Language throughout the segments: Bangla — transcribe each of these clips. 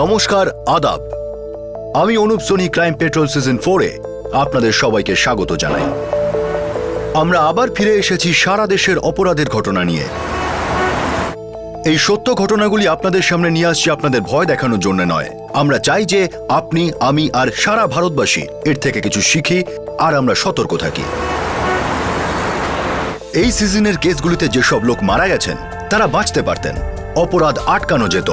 নমস্কার, আদাব। আমি Anup Soni crime patrol season 4-এ আপনাদের সবাইকে স্বাগত জানাই। আমরা আবার ফিরে এসেছি সারা দেশের অপরাধের ঘটনা নিয়ে। এই সত্য ঘটনাগুলি আপনাদের সামনে নিয়ে আসছি আপনাদের ভয় দেখানোর জন্য নয়। আমরা চাই যে আপনি, আমি আর সারা ভারতবাসী এর থেকে কিছু শিখি আর আমরা সতর্ক থাকি। এই সিজনের কেসগুলিতে যেসব লোক মারা গেছেন তারা বাঁচতে পারতেন, অপরাধ আটকানো যেত।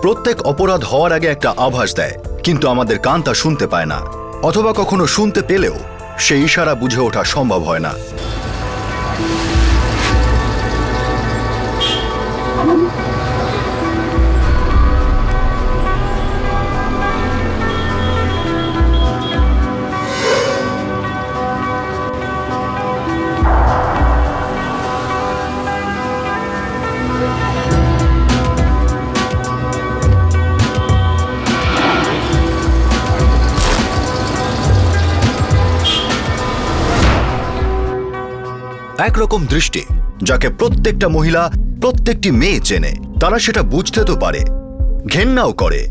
প্রত্যেক অপরাধ হওয়ার আগে একটা আভাস দেয়, কিন্তু আমাদের কান তা শুনতে পায় না, অথবা কখনো শুনতে পেলেও সেই ইশারা বুঝে ওঠা সম্ভব হয় না। একরকম দৃষ্টি যাকে প্রত্যেকটা মহিলা, প্রত্যেকটি মেয়ে চেনে। তারা সেটা বুঝতে তো পারে, ঘেন্নাও করে,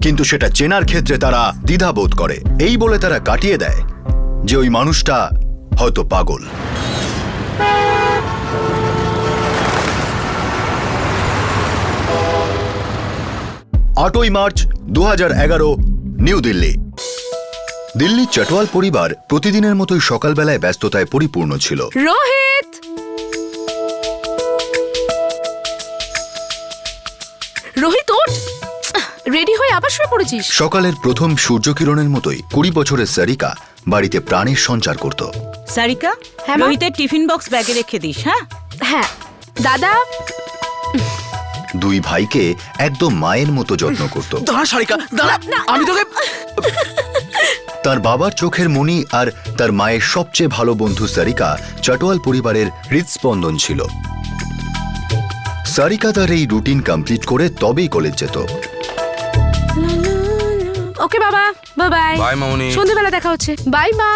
কিন্তু সেটা চেনার ক্ষেত্রে তারা দ্বিধাবোধ করে। এই বলে তারা কাটিয়ে দেয় যে ওই মানুষটা হয়তো পাগল। 8ই মার্চ 2011, নিউ দিল্লি। দিল্লির চটওয়াল পরিবার প্রতিদিনের মতোই সকালবেলায় ব্যস্ততায় পরিপূর্ণ ছিল। রোহিত, রোহিত ওঠ, রেডি হয়ে আবার শুয়ে পড়েছিস। সকালের প্রথম সূর্যকিরণের মতোই 20 বছরের সারিকা বাড়িতে প্রাণের সঞ্চার করত। সারিকা, হ্যাঁ মা? রোহিতের টিফিন বক্স ব্যাগে রেখে দিস। হ্যাঁ হ্যাঁ দাদা। দুই ভাইকে একদম মায়ের মতো যত্ন করত। দাঁড়া সারিকা, দাঁড়া, আমি তোকে। তার বাবার চোখের মণি আর তার মায়ের সবচেয়ে ভালো বন্ধু সারিকা চটওয়াল পরিবারের হৃদস্পন্দন ছিল। সারিকা তার এই রুটিন কমপ্লিট করে তবেই কলেজ যেত। ওকে বাবা, বাই বাই। বাই মামুনি। সন্ধ্যাবেলা দেখা হচ্ছে। বাই মা।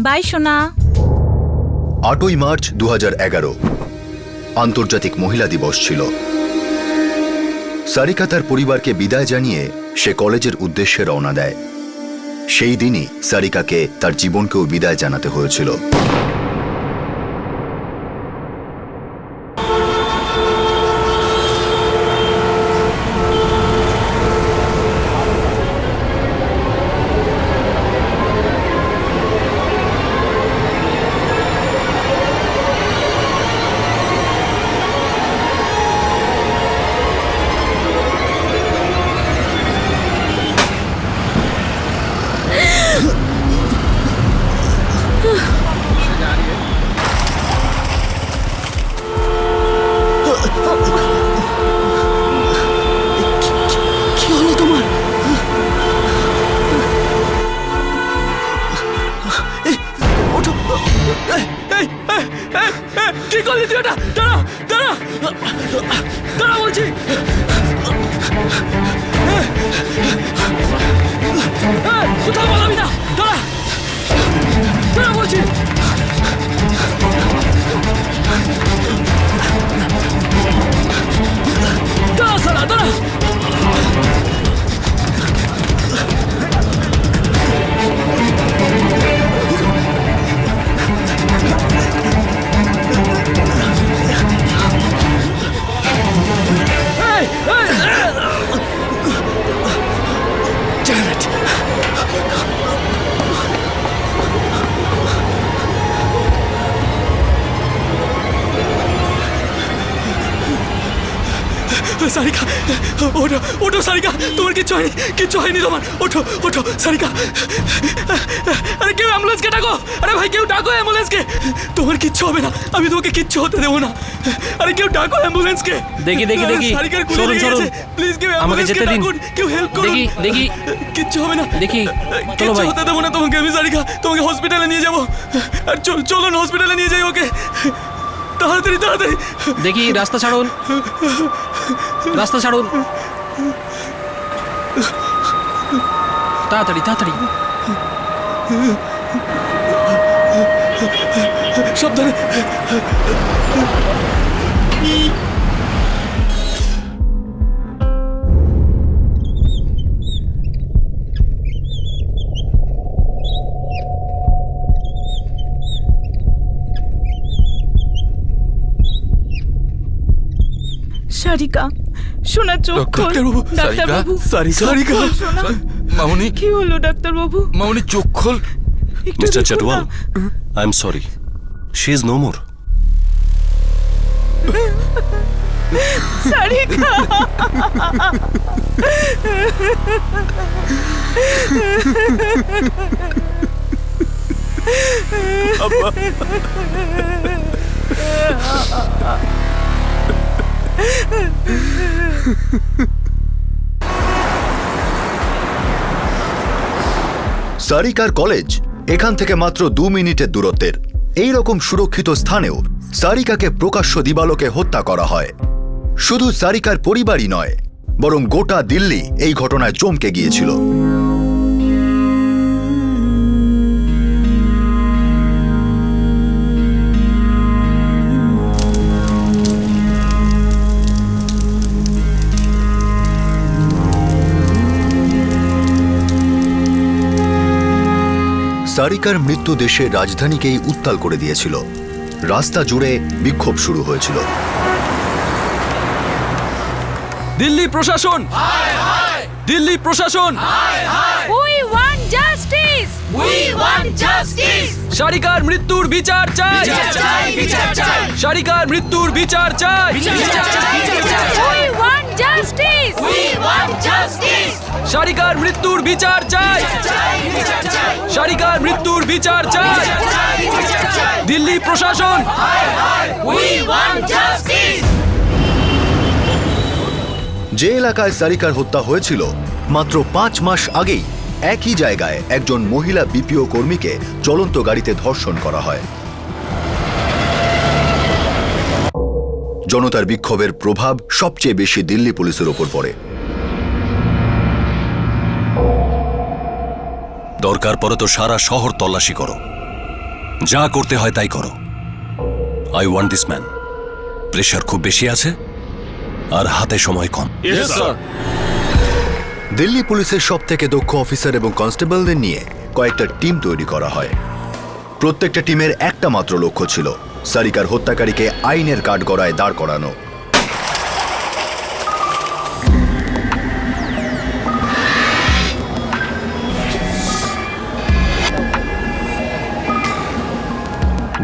বাই সোনা। 8ই মার্চ 2011, আন্তর্জাতিক মহিলা দিবস ছিল। সারিকা তার পরিবারকে বিদায় জানিয়ে সে কলেজের উদ্দেশ্যে রওনা দেয়। সেই দিনই সারিকাকে তার জীবনকেও বিদায় জানাতে হয়েছিল। কি হলো তোমার? ওঠো। কি করলি তুই এটা? দাঁড়া, দাঁড়া, দাঁড়া বলছি। কোথাও পালাবি না, দাঁড়া, দাঁড়া বলছি। দাঁড়া সারা, দাঁড়া। Damn it! সারিকা, ওঠো, ওঠো সারিকা, তোমার কিচ্ছু হয়নি, কিচ্ছু হয়নি তোমার। ওঠো, ওঠো সারিকা। আরে কেউ অ্যাম্বুলেন্সকে ডাকো, আরে ভাই কেউ ডাকো অ্যাম্বুলেন্সকে। তোমার কিচ্ছু হবে না, আমি তোমাকে কিচ্ছু হতে দেবো না। আরে কেউ ডাকো অ্যাম্বুলেন্সকে। দেখি দেখি দেখি, সারিকার গুলি সরুন লেগে সরুন, গেছে। প্লিজ কেউ আমাকে অ্যাম্বুলেন্সকে যেতে দিন। ডাকুন, কেউ হেল্প করুন। দেখি দেখি, কিচ্ছু হবে না, দেখি, চলো কিচ্ছু ভাই। হতে দেবো না তোমাকে আমি সারিকা। তোমাকে হসপিটালে নিয়ে যাবো। আর চলুন হসপিটালে নিয়ে যাই ওকে, তাড়াতাড়ি তাড়াতাড়ি। দেখি, রাস্তা ছাড়ুন, রাস্তা ছাড়ুন, তাড়াতাড়ি তাড়াতাড়ি। সাবধানে। সারিকা শোনা, চোখ খোল। ডাক্তারবাবু, ডাক্তারবাবু, সারিকা, শোনা, মামনি, কি হলো ডাক্তারবাবু? মামনি চোখ খোল। একটু মিস্টার দেখুন চাটওয়াল, না। I am sorry, she is no more. Sarika, সারিকার কলেজ এখান থেকে মাত্র 2 মিনিটের দূরত্বের। এই রকম সুরক্ষিত স্থানেও সারিকাকে প্রকাশ্য দিবালোকে হত্যা করা হয়। শুধু সারিকার পরিবারই নয়, বরং গোটা দিল্লি এই ঘটনায় চমকে গিয়েছিল। সারিকার মৃত্যু দেশের রাজধানীকেই উত্তাল করে দিয়েছিল। রাস্তা জুড়ে বিক্ষোভ শুরু হয়েছিল। দিল্লি প্রশাসন, দিল্লি প্রশাসন, we want justice, we want justice. সারিকার মৃত্যুর বিচার চাই, সারিকার মৃত্যুর বিচার চাই, we want justice, we want justice. সারিকার মৃত্যুর বিচার চাই, সারিকার মৃত্যুর বিচার চাই। দিল্লি প্রশাসন, উই ওয়ান্ট জাস্টিস। যে এলাকায় সারিকার হত্যা হয়েছিল, মাত্র 5 মাস আগেই একই জায়গায় একজন মহিলা বিপিও কর্মীকে চলন্ত গাড়িতে ধর্ষণ করা হয়। জনতার বিক্ষোভের প্রভাব সবচেয়ে বেশি দিল্লি পুলিশের ওপর পড়ে। দরকার পড়ে তো সারা শহর তল্লাশি করো, যা করতে হয় তাই করো। I want this man. Pressure খুব বেশি আছে আর হাতে সময় কম। দিল্লি পুলিশের সবথেকে দক্ষ অফিসার এবং কনস্টেবলদের নিয়ে কয়েকটা টিম তৈরি করা হয়। প্রত্যেকটা টিমের একটা মাত্র লক্ষ্য ছিল সারিকার হত্যাকারীকে আইনের কাঠগড়ায় দাঁড় করানো।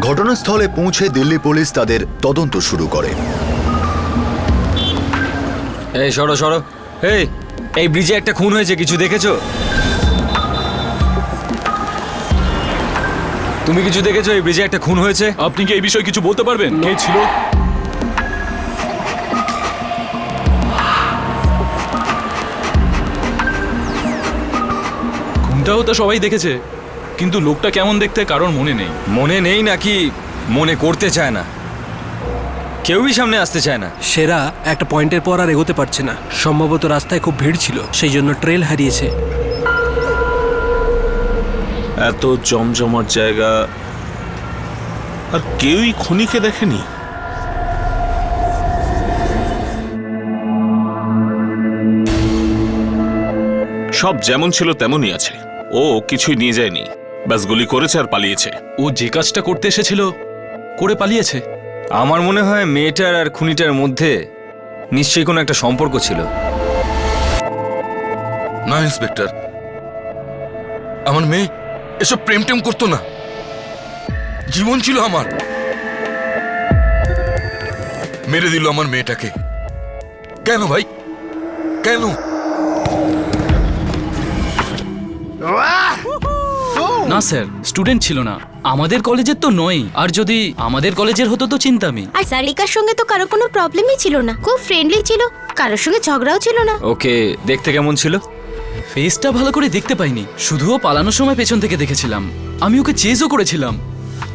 ঘটনাস্থলে পৌঁছে দিল্লি পুলিশ তাদের তদন্ত শুরু করে। এই সরো সরো, এই ব্রিজে একটা খুন হয়েছে, কিছু দেখেছো? তুমি কিছু দেখেছো? এই ব্রিজে একটা খুন হয়েছে। আপনি কি এই বিষয়ে কিছু বলতে পারবেন? কে ছিল? খুনটাও তো সবাই দেখেছে, কিন্তু লোকটা কেমন দেখতে কারোর মনে নেই। মনে নেই নাকি মনে করতে চায় না? কেউই সামনে আসতে চায় না। সেরা একটা পয়েন্টের পর আর এগোতে পারছে না। সম্ভবত রাস্তায় খুব ভিড় ছিল, সেই জন্য ট্রেল হারিয়েছে। এত জমজমাট জায়গা আর কেউই খুনিকে দেখেনি। সব যেমন ছিল তেমনই আছে। ও কিছুই নিয়ে যায়নি, ব্যাস গুলি করেছে আর পালিয়েছে। ও যে কাজটা করতে এসেছিল করে পালিয়েছে। আমার মনে হয় মেয়েটার আর খুনিটার মধ্যে নিশ্চয়ই কোনো একটা সম্পর্ক ছিল। না ইন্সপেক্টর, আমার মেয়ে এসব প্রেম টেম করতো না। জীবন ছিল আমার, মেরে দিল আমার মেয়েটাকে। কেন ভাই, কেন? না স্যার, স্টুডেন্ট ছিল না, আমাদের কলেজের তো নয়। আর যদি আমাদের কলেজের হতো তো চিন্তামি। আর সারিকার সঙ্গে তো কারো কোনো প্রবলেমই ছিল না, খুব ফ্রেন্ডলি ছিল, কারোর সঙ্গে ঝগড়াও ছিল না। ওকে দেখতে কেমন ছিল? ফেসটা ভালো করে দেখতে পাইনি, শুধু ও পালানোর সময় পেছন থেকে দেখেছিলাম। আমি ওকে চেজও করেছিলাম।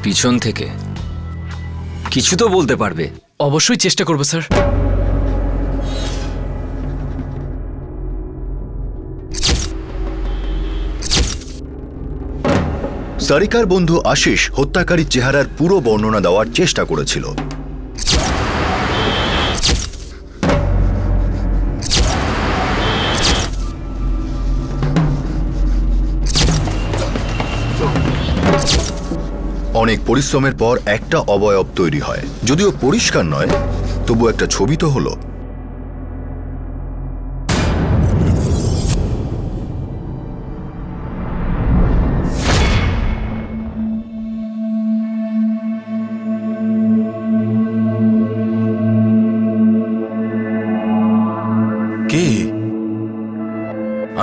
পিছন থেকে? কিছু তো বলতে পারবে। অবশ্যই চেষ্টা করবো স্যার। সারিকার বন্ধু আশিস হত্যাকারীর চেহারার পুরো বর্ণনা দেওয়ার চেষ্টা করেছিল। অনেক পরিশ্রমের পর একটা অবয়ব তৈরি হয়, যদিও পরিষ্কার নয়, তবু একটা ছবি তো হলো।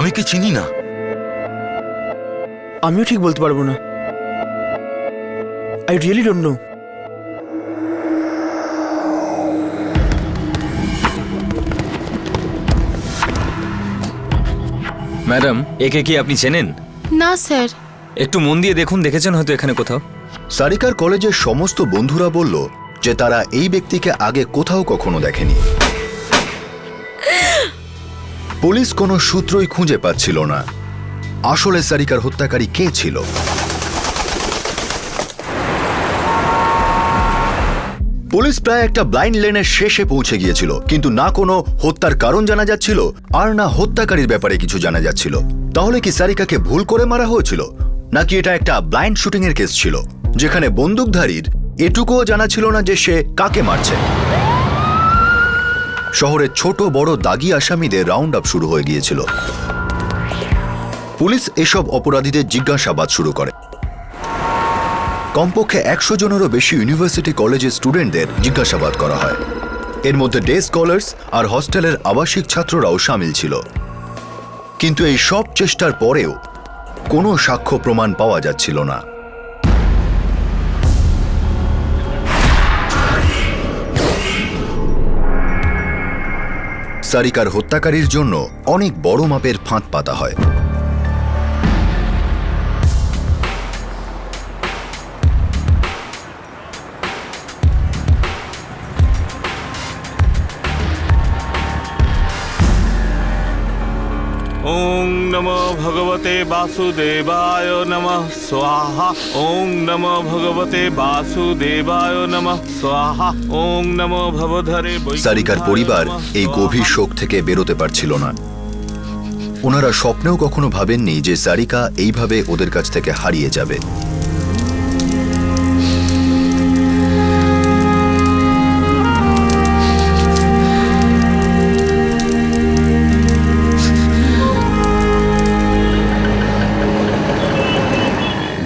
আমি কি চিনি না? আমিও ঠিক বলতে পারবো না। I really don't know. Madam, একে কি আপনি চেনেন? না স্যার। একটু মন দিয়ে দেখুন, দেখেছেন হয়তো এখানে কোথাও। সারিকার কলেজের সমস্ত বন্ধুরা বলল যে তারা এই ব্যক্তিকে আগে কোথাও কখনো দেখেনি। পুলিশ কোনো সূত্রই খুঁজে পাচ্ছিল না আসলে সারিকার হত্যাকারী কে ছিল। পুলিশ প্রায় একটা ব্লাইন্ড লেনের শেষে পৌঁছে গিয়েছিল, কিন্তু না কোনো হত্যার কারণ জানা যাচ্ছিল আর না হত্যাকারীর ব্যাপারে কিছু জানা যাচ্ছিল। তাহলে কি সারিকাকে ভুল করে মারা হয়েছিল, নাকি এটা একটা ব্লাইন্ড শুটিং এর কেস ছিল যেখানে বন্দুকধারীর এটুকুও জানা ছিল না যে সে কাকে মারছে? শহরের ছোট বড় দাগী আসামিদের রাউন্ড আপ শুরু হয়ে গিয়েছিল। পুলিশ এসব অপরাধীদের জিজ্ঞাসাবাদ শুরু করে। কমপক্ষে 100 জনেরও বেশি ইউনিভার্সিটি কলেজের স্টুডেন্টদের জিজ্ঞাসাবাদ করা হয়। এর মধ্যে ডে স্কলার্স আর হস্টেলের আবাসিক ছাত্ররাও সামিল ছিল। কিন্তু এই সব চেষ্টার পরেও কোনো সাক্ষ্য প্রমাণ পাওয়া যাচ্ছিল না। সারিকার হত্যাকারীর জন্য অনেক বড় মাপের ফাঁদ পাতা হয়। ওং নমো ভগবতে বাসুদেবায় নমঃ স্বাহা। ওং নমো ভগবতে বাসুদেবায় নমঃ স্বাহা। ওং নমো ভবধরে সারিকার পরিবার এই গভীর শোক থেকে বেরোতে পারছিল না। ওনারা স্বপ্নেও কখনো ভাবেননি যে সারিকা এইভাবে ওদের কাছ থেকে হারিয়ে যাবে।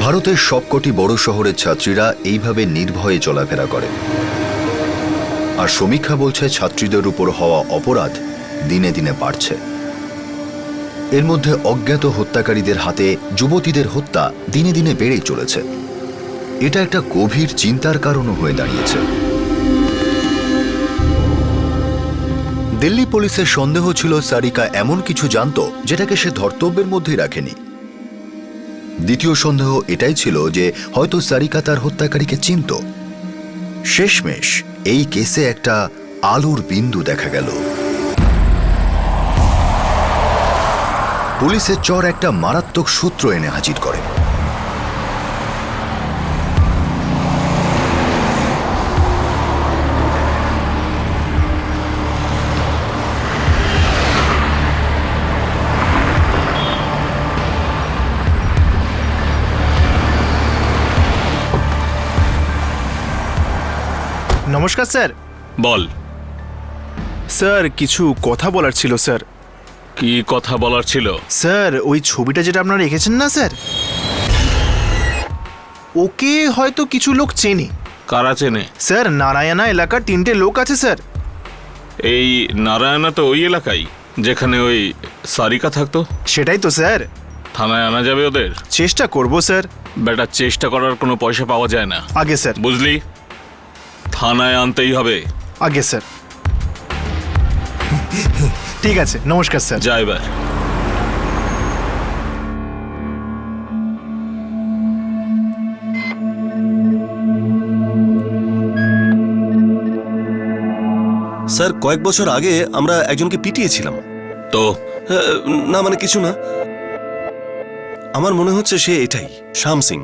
ভারতের সবকটি বড় শহরের ছাত্রীরা এইভাবে নির্ভয়ে চলাফেরা করে, আর সমীক্ষা বলছে ছাত্রীদের উপর হওয়া অপরাধ দিনে দিনে বাড়ছে। এর মধ্যে অজ্ঞাত হত্যাকারীদের হাতে যুবতীদের হত্যা দিনে দিনে বেড়েই চলেছে। এটা একটা গভীর চিন্তার কারণও হয়ে দাঁড়িয়েছে। দিল্লি পুলিশের সন্দেহ ছিল সারিকা এমন কিছু জানতো যেটাকে সে ধর্তব্যের মধ্যেই রাখেনি। দ্বিতীয় সন্দেহ এটাই ছিল যে হয়তো সারিকা তার হত্যাকারীকে চিনত। শেষমেশ এই কেসে একটা আলোর বিন্দু দেখা গেল। পুলিশের চর একটা মারাত্মক সূত্র এনে হাজির করে। নমস্কার স্যার। বল। স্যার কিছু কথা বলার ছিল স্যার। কি কথা বলার ছিল? স্যার ওই ছবিটা যেটা আপনারা রেখেছেন না স্যার, ওকে হয়তো কিছু লোক চেনে। কারা চেনে? স্যার নারায়ণা এলাকার 3টে লোক আছে স্যার। এই নারায়ণা তো ওই এলাকায় যেখানে ওই সারিকা থাকতো। সেটাই তো স্যার। থানায় আনা যাবে ওদের? চেষ্টা করব স্যার। বেটা, চেষ্টা করার কোনো পয়সা পাওয়া যায় না। আগে স্যার। বুঝলি? থানায় আনতেই হবে। আগে স্যার। ঠিক আছে, নমস্কার স্যার। যা এবার। স্যার, কয়েক বছর আগে আমরা একজনকে পিটিয়েছিলাম। তো না মানে কিছু না, আমার মনে হচ্ছে সে এটাই, শ্যাম সিং।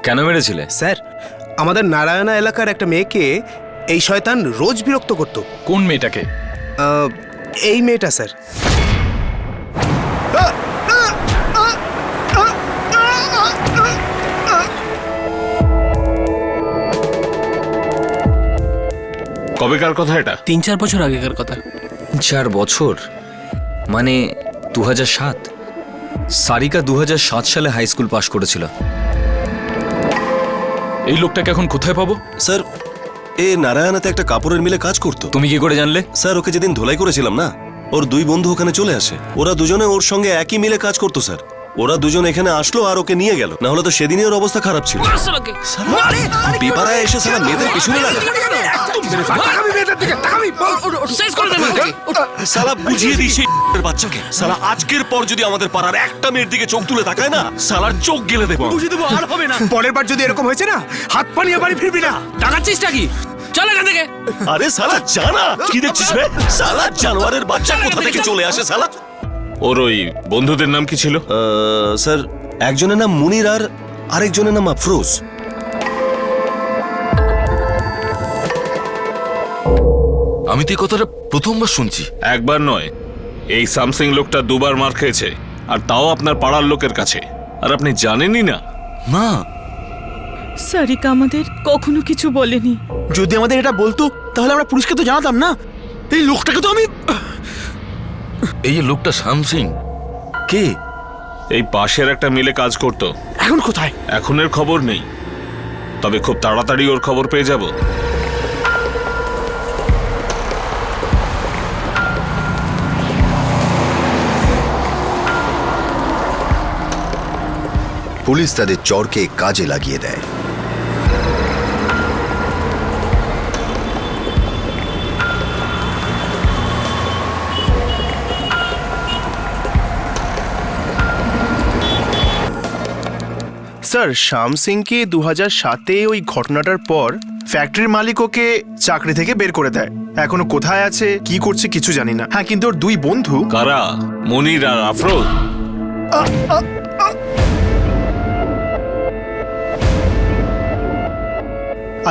কেন মেরেছিলে? স্যার, আমাদের নারায়ণা এলাকার একটা মেয়েকে এই শয়তান রোজ বিরক্ত করত। কোন মেয়েটাকে? এই মেয়েটা স্যার। কবেকার কথা এটা? 3-4 বছর আগেকার কথা। 4 বছর মানে 2007। সারিকা 2007 সালে হাই স্কুল পাশ করেছিল। এই লোকটাকে এখন কোথায় পাবো? স্যার, এ নারায়ণাতে একটা কাপড়ের মিলে কাজ করতো। তুমি কি করে জানলে? স্যার ওকে যেদিন ধোলাই করেছিলাম না, ওর দুই বন্ধু ওখানে চলে আসে। ওরা দুজনে ওর সঙ্গে একই মিলে কাজ করতো স্যার। ওরা দুজন এখানে আসলো আর ওকে নিয়ে গেল, না হলে তো সেদিনই ওর অবস্থা খারাপ ছিল। পেপারায় এসে সারা মেয়েদের পিছনে লাগা। সালা বুঝিয়ে দিই সেই বাচ্চাকে, সালা আজকের পর যদি আমাদের পাড়ার একটা মেয়ের দিকে চোখ তুলে তাকায় না, সালার চোখ গেলে দেবো। বুঝে দেবো, আর হবে না। পরের বার যদি এরকম হয়েছে না, হাত পা নিয়ে বাড়ি ফিরবি না। টাকাচ্ছিসটা কি? চল এখান থেকে। আরে সালা জানা কি দেখছিস বে? সালা জানোয়ারের বাচ্চা কোথা থেকে চলে আসে সালা। ওর ওই বন্ধুদের নাম কি ছিল? স্যার একজনের নাম মুনির আর আরেকজনের নাম আফরোজ। আমি তো এই কথাটা প্রথমবার শুনছি। একবার নয়, এই সামসিং লোকটা দুবার মার খেয়েছে, আর তাও আপনার পাড়ার লোকের কাছে, আর আপনি জানেনই না। না, সারিকা আমাদের কখনো কিছু বলেনি। যদি আমাদের এটা বলতো তাহলে আমরা পুলিশকে তো জানাতাম না। এই লোকটাকে তো আমি... এই যে লোকটা শামসিং কে? এই পাশের একটা মিলে কাজ করতো। এখন কোথায়? এখনের খবর নেই, তবে খুব তাড়াতাড়ি ওর খবর পেয়ে যাব। পুলিশ তাদের চরকে কাজে লাগিয়ে দেয়। স্যার শ্যাম সিংকে 2007-এ ওই ঘটনাটার পর ফ্যাক্টরির মালিক ওকে চাকরি থেকে বের করে দেয়। এখনো কোথায় আছে, কি করছে কিছু জানি না। হ্যাঁ, কিন্তু ওর দুই বন্ধু... কারা? মনির আর আফরোজ?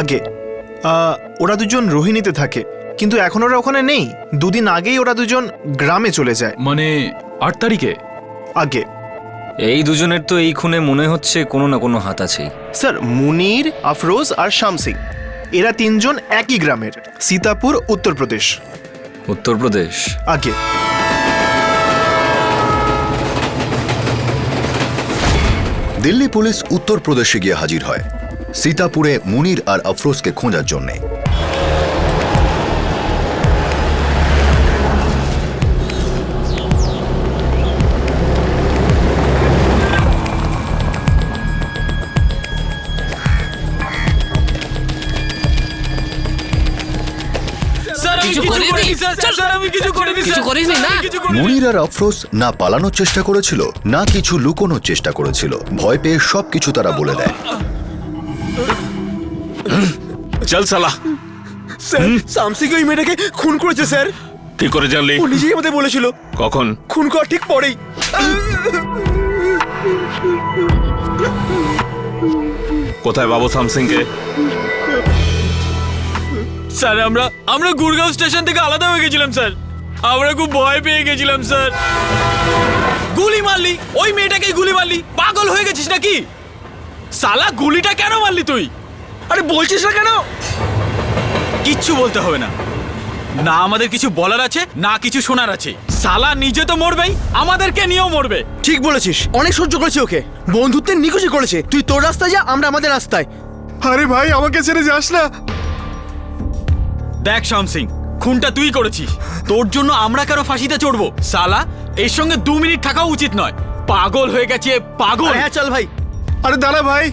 আগে ওরা দুজন রোহিণীতে থাকে, কিন্তু এখন ওরা ওখানে নেই। দুদিন আগেই ওরা দুজন গ্রামে চলে যায়। মানে 8 তারিখে? আগে এই দুজনের তো এই খুনে মনে হচ্ছে কোনো না কোনো হাত আছেই। স্যার মুনির, আফরোজ আর শ্যাম সিং, এরা তিনজন একই গ্রামের, সীতাপুর, উত্তরপ্রদেশ। উত্তরপ্রদেশ? আগে দিল্লি পুলিশ উত্তরপ্রদেশে গিয়ে হাজির হয় সীতাপুরে মুনির আর আফরোজকে খোঁজার জন্যে। মুনির আর আফরোজ না পালানোর চেষ্টা করেছিল, না কিছু লুকোনোর চেষ্টা করেছিল। ভয় পেয়ে সবকিছু তারা বলে দেয়। চল সালা। স্যার শ্যাম সিং ওই মেয়েটাকে খুন করেছে স্যার। কি করে জানলি? ও নিজেই আমাদের বলেছিল। কখন? খুন করার ঠিক পরেই। কোথায় বাবু সামসিংকে? স্যার আমরা গুরগাঁও স্টেশন থেকে আলাদা হয়ে গেছিলাম স্যার। আমরা খুব ভয় পেয়ে গেছিলাম স্যার। গুলি মারলি, ওই মেয়েটাকেই গুলি মারলি। পাগল হয়ে গেছিস নাকি? সালা গুলিটা কেন মারলি তুই? আরে বলছিস না কেন? কিচ্ছু বলতে হবে না। না আমাদের কিছু বলার আছে, না কিছু শোনার আছে। সালা নিজে তো মরবেই, আমাদেরকে নিয়েও মরবে। ঠিক বলেছিস, অনেক সহ্য করেছে ওকে। বন্ধুত্বের নিকুচি করেছে। তুই তোর রাস্তায় যা, আমরা আমাদের রাস্তায়। আরে ভাই, আমাকে ছেড়ে যাস না। দেখ শ্যাম সিং, খুনটা তুই করেছিস। তোর জন্য আমরা কেন ফাঁসিতে চড়বো? সালা এর সঙ্গে 2 মিনিট থাকাও উচিত নয়। পাগল হয়ে গেছে, পাগল। হ্যাঁ চল ভাই। আরে দাঁড়া ভাই,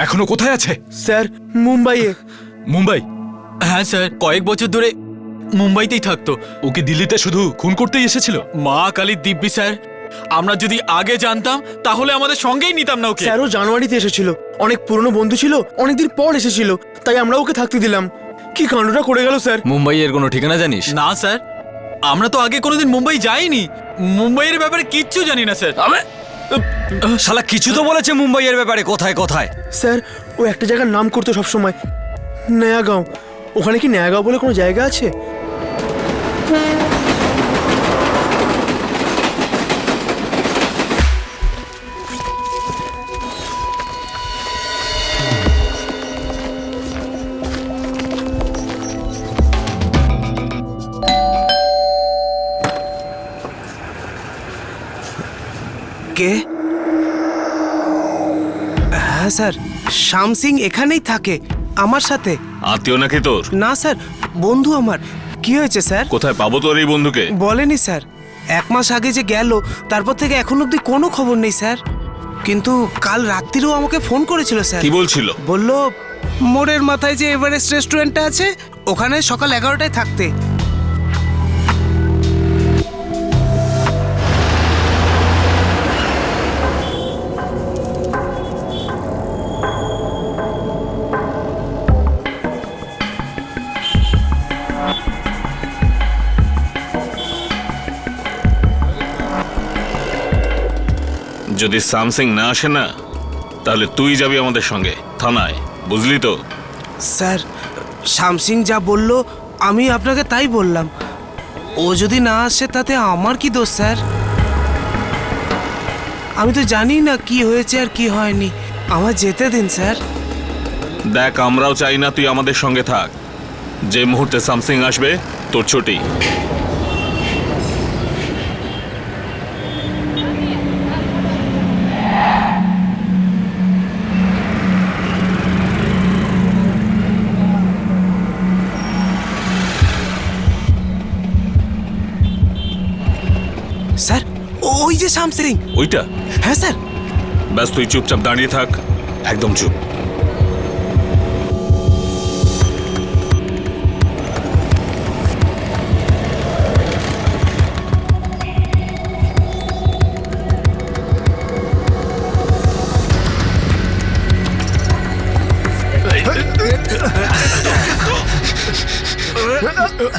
এখনো কোথায় আছে? স্যার মুম্বাইয়ে। মুম্বাই? হ্যাঁ স্যার, কয়েক বছর ধরে মুম্বাইতেই থাকতো। ওকে দিল্লিতে শুধু খুন করতেই এসেছিল? মা কালীর দিব্যি স্যার, আমরা যদি আগে জানতাম তাহলে আমাদের সঙ্গেই নিতাম না ওকে। স্যার ও জানুয়ারিতে এসেছিল, অনেক পুরনো বন্ধু ছিল, অনেকদিন পর এসেছিল, তাই আমরা ওকে থাকতে দিলাম। কি কাণ্ডটা করে গেল স্যার। মুম্বাইয়ের কোনো ঠিকানা জানিস? না স্যার, আমরা তো আগে কোনোদিন মুম্বাই যাইনি। মুম্বাইয়ের ব্যাপারে কিচ্ছু জানি না স্যার। শালা কিছু তো বলেছে মুম্বাইয়ের ব্যাপারে। কোথায় কোথায়? স্যার ও একটা জায়গার নাম করতো সবসময়, নয়াগাঁও। ওখানে কি নয়াগাঁও বলে কোনো জায়গা আছে? কে? স্যার শ্যাম সিং এখানেই থাকে আমার সাথে। আত্মীয় নাকি তোর? না স্যার, বন্ধু আমার। কি হয়েছে স্যার? কোথায় পাবো তোর এই বন্ধুকে? বলেনি স্যার, 1 মাস আগে যে গেল তারপর থেকে এখন অবধি কোনো খবর নেই স্যার। কিন্তু কাল রাত্রিরেও আমাকে ফোন করেছিল স্যার। কি বলছিল? বলল মোড়ের মাথায় যে এভারেস্ট রেস্টুরেন্টটা আছে ওখানে সকাল 11টায় থাকতে। যদি সামসিং না আসে না তাহলে তুই যাবি আমাদের সঙ্গে থানায়, বুঝলি তো? স্যার শ্যাম সিং যা বলল আমি আপনাকে তাই বললাম। ও যদি না আসে তাতে আমার কি দোষ স্যার? আমি তো জানি না কি হয়েছে আর কি হয়নি। আমার যেতে দিন স্যার। দেখ, আমরাও চাই না তুই আমাদের সঙ্গে থাক। যে মুহূর্তে সামসিং আসবে তোর ছুটি। স্যার ওই যে শ্যাম সিং। ওইটা? হ্যাঁ স্যার। ব্যাস, তুই চুপচাপ দাঁড়িয়ে থাক, একদম চুপ।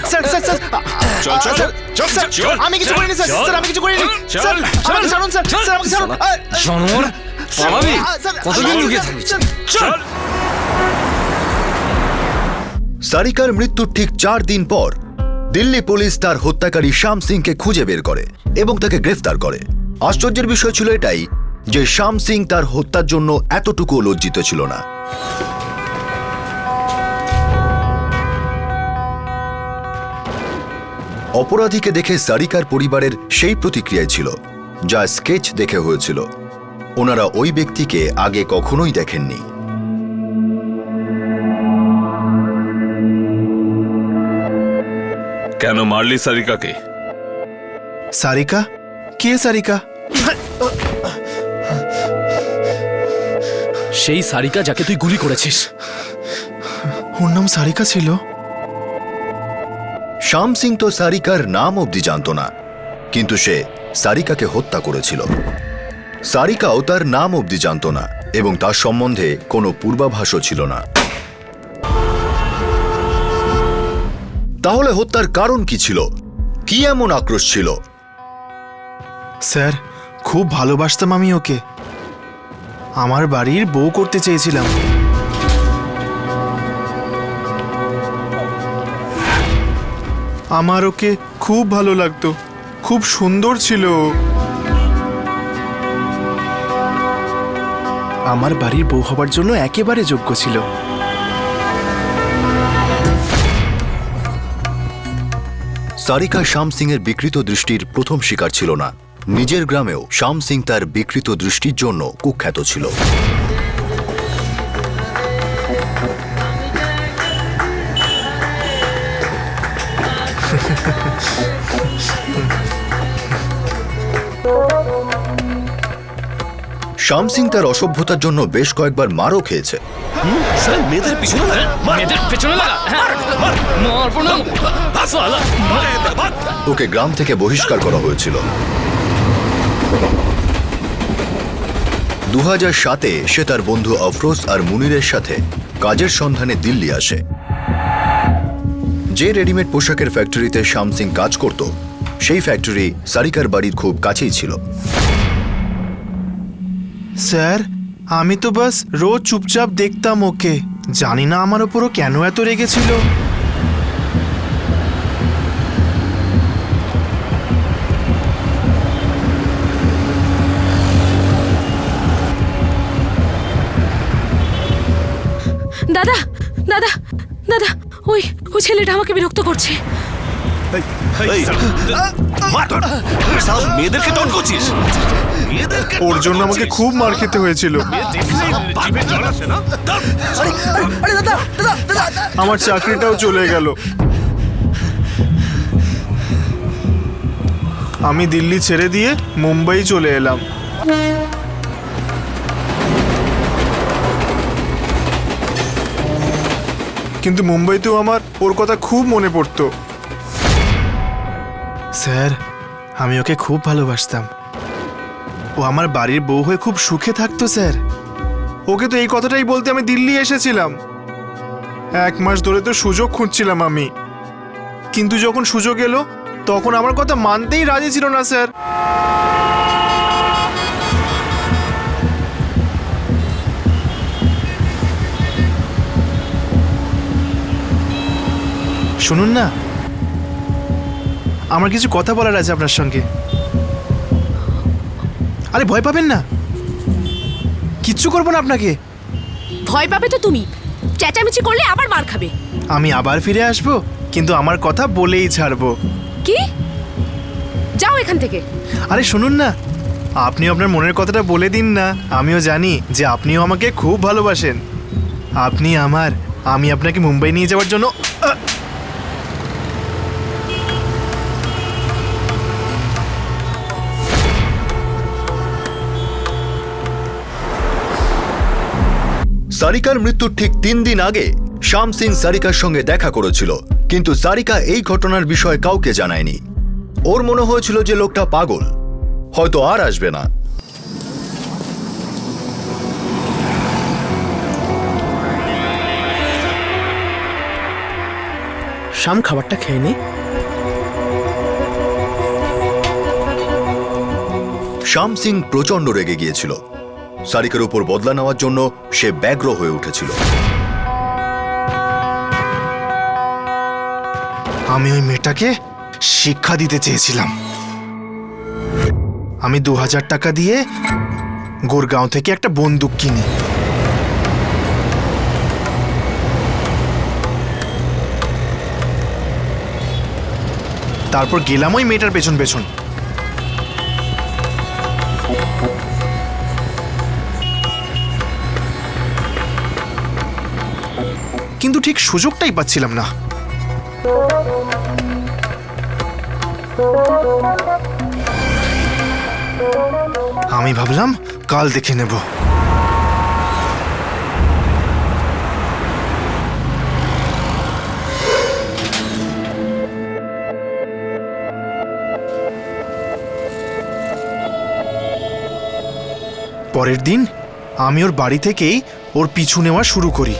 স্যার স্যার স্যার চল চল চল স্যার, চল। আমি কিছু করিনি স্যার, স্যার আমি কিছু করিনি চল, স্যার, চল, আমাকে ছাড়ুন স্যার, স্যার আমাকে ছাড়ুন। জনমর পালাবি? স্যার, কতদিন আমি- লুকিয়ে থাকবি? স্যার, চল। সারিকার মৃত্যুর ঠিক 4 দিন পর দিল্লি পুলিশ তার হত্যাকারী শ্যাম সিংকে খুঁজে বের করে এবং তাকে গ্রেফতার করে। আশ্চর্যের বিষয় ছিল এটাই যে শ্যাম সিং তার হত্যার জন্য এতটুকু লজ্জিত ছিল না। অপরাধীকে দেখে সারিকার পরিবারের সেই প্রতিক্রিয়ায় ছিল যা স্কেচ দেখে হয়েছিল। ওনারা ওই ব্যক্তিকে আগে কখনোই দেখেননি। কেন মারলি সারিকাকে? সারিকা? কে সারিকা? সেই সারিকা যাকে তুই গুলি করেছিস। ওর নাম সারিকা ছিল? শ্যাম সিং তো সারিকার নাম অবধি জানত না, কিন্তু সে সারিকাকে হত্যা করেছিল। সারিকাও তার নাম অবধি জানত না এবং তার সম্বন্ধে কোনো পূর্বাভাসও ছিল না। তাহলে হত্যার কারণ কি ছিল? কি এমন আক্রোশ ছিল? স্যার, খুব ভালোবাসতাম আমি ওকে। আমার বাড়ির বউ করতে চেয়েছিলাম। আমার ওকে খুব ভালো লাগতো, খুব সুন্দর ছিল। আমার বাড়ির বউ হবার জন্য একেবারে যোগ্য ছিল। সারিকা শ্যাম সিং এর বিকৃত দৃষ্টির প্রথম শিকার ছিল না। নিজের গ্রামেও শ্যাম সিং তার বিকৃত দৃষ্টির জন্য কুখ্যাত ছিল। শ্যাম সিং তার অসভ্যতার জন্য বেশ কয়েকবার মারও খেয়েছে। স্যার মেয়েদের পিছনে মেয়েদের পেছনে লাগা। মারবো না। শালা। ওকে গ্রাম থেকে বহিষ্কার করা হয়েছিল। 2007-এ সে তার বন্ধু আফরোজ আর মুনিরের সাথে কাজের সন্ধানে দিল্লি আসে। যে রেডিমেড পোশাকের ফ্যাক্টরিতে শ্যাম সিং কাজ করত সেই ফ্যাক্টরি সারিকার বাড়ির খুব কাছেই ছিল। স্যার, আমি তো বাস রোজ চুপচাপ দেখতাম ওকে। জানি না আমার ওপরও কেন এত রেগেছিল। দাদা দাদা দাদা, ওই ছেলেটা আমাকে বিরক্ত করছে। এই, মার, ধর। তুই সাহস মেয়েদেরকে টন করছিস ওর জন্য আমাকে খুব মার খেতে হয়েছিল। আমার চাকরিটাও চলে গেল। আমি দিল্লি ছেড়ে দিয়ে মুম্বাই চলে এলাম। কিন্তু মুম্বাইতেও আমার ওর কথা খুব মনে পড়তো। স্যার, আমি ওকে খুব ভালোবাসতাম। ও আমার বাড়ির বউ হয়ে খুব সুখে থাকতো স্যার। ওকে তো এই কথাটাই বলতে আমি দিল্লি এসেছিলাম। 1 মাস ধরে তো সুযোগ খুঁজছিলাম আমি, কিন্তু যখন সুযোগ এলো তখন আমার কথা মানতেই রাজি ছিল না স্যার। শুনুন না, আমার কিছু কথা বলার আছে আপনার সঙ্গে। আরে ভয় পাবেন না, কিচ্ছু করবো না আপনাকে। ভয় পাবে তো তুমি, চেঁচামেচি করলে আবার মার খাবে। আমি আবার ফিরে আসবো, কিন্তু আমার কথা বলেই ছাড়বো। কি? যাও এখান থেকে। আরে শুনুন না, আপনিও আপনার মনের কথাটা বলে দিন না। আমিও জানি যে আপনিও আমাকে খুব ভালোবাসেন। আপনি আমার, আমি আপনাকে মুম্বাই নিয়ে যাওয়ার জন্য সারিকার মৃত্যুর ঠিক 3 দিন আগে শ্যাম সিং সারিকার সঙ্গে দেখা করেছিল, কিন্তু সারিকা এই ঘটনার বিষয়ে কাউকে জানায়নি। ওর মনে হয়েছিল যে লোকটা পাগল, হয়তো আর আসবে না। শাম, খাবারটা খেয়ে নে। শ্যাম সিং প্রচন্ড রেগে গিয়েছিল। সারিকার উপর বদলা নেওয়ার জন্য সে ব্যগ্র হয়ে উঠেছিল। আমি ওই মেয়েটাকে শিক্ষা দিতে চেয়েছিলাম। আমি 2000 টাকা দিয়ে গুরগাঁও থেকে একটা বন্দুক কিনি। তারপর গেলাম ওই মেয়েটার পেছন পেছন। কিন্তু ঠিক সুযোগটাই পাচ্ছিলাম না। আমি ভাবলাম কাল দেখে নেব। পরের দিন আমি ওর বাড়ি থেকেই ওর পিছু নেওয়া শুরু করি।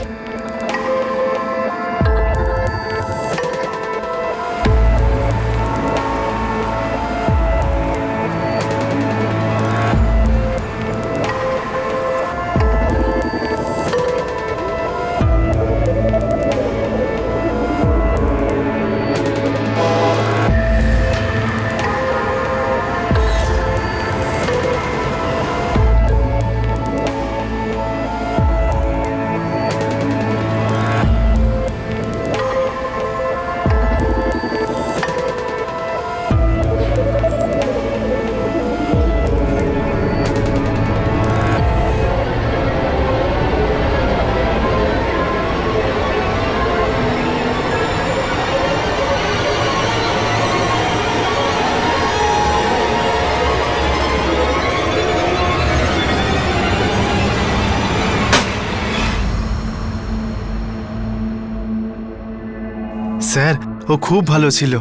স্যার, ও খুব ভালো ছিল।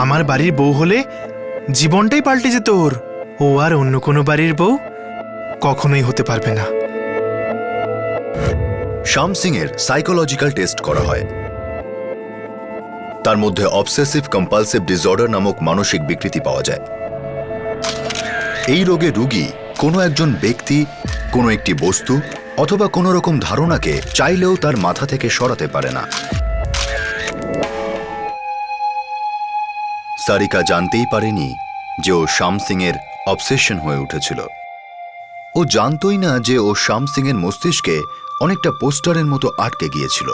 আমার বাড়ির বউ হলে জীবনটাই পাল্টে যেত ওর। ও আর অন্য কোনো বাড়ির বউ কখনোই হতে পারবে না। শ্যাম সিং এর সাইকোলজিক্যাল টেস্ট করা হয়। তার মধ্যে অবসেসিভ কম্পালসিভ ডিসঅর্ডার নামক মানসিক বিকৃতি পাওয়া যায়। এই রোগে রোগী কোনো একজন ব্যক্তি, কোনো একটি বস্তু অথবা কোনো রকম ধারণাকে চাইলেও তার মাথা থেকে সরাতে পারে না। সারিকা জানতেই পারেনি যে ও শ্যাম সিং এর অবসেশন হয়ে উঠেছিল। ও জানতই না যে ও শ্যাম সিং এর মস্তিষ্কে অনেকটা পোস্টারের মতো আটকে গিয়েছিল।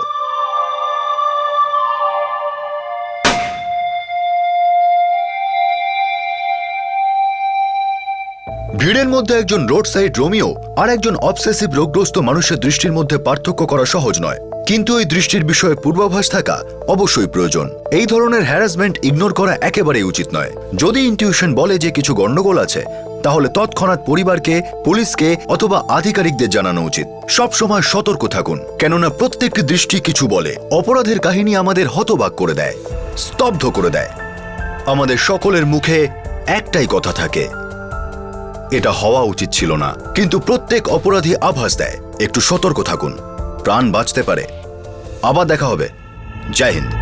ভিড়ের মধ্যে একজন রোড সাইড রোমিও আর একজন অবসেসিভ রোগগ্রস্ত মানুষের দৃষ্টির মধ্যে পার্থক্য করা সহজ নয়, কিন্তু ওই দৃষ্টির বিষয়ে পূর্বাভাস থাকা অবশ্যই প্রয়োজন। এই ধরনের হ্যারাসমেন্ট ইগনোর করা একেবারেই উচিত নয়। যদি ইনটিউশন বলে যে কিছু গন্ডগোল আছে, তাহলে তৎক্ষণাৎ পরিবারকে, পুলিশকে অথবা আধিকারিকদের জানানো উচিত। সব সময় সতর্ক থাকুন, কেননা প্রত্যেকটি দৃষ্টি কিছু বলে। অপরাধের কাহিনী আমাদের হতবাক করে দেয়, স্তব্ধ করে দেয়। আমাদের সকলের মুখে একটাই কথা থাকে, এটা হওয়া উচিত ছিল না। কিন্তু প্রত্যেক অপরাধী আভাস দেয়, একটু সতর্ক থাকুন, প্রাণ বাঁচতে পারে। আবার দেখা হবে। জয় হিন্দ।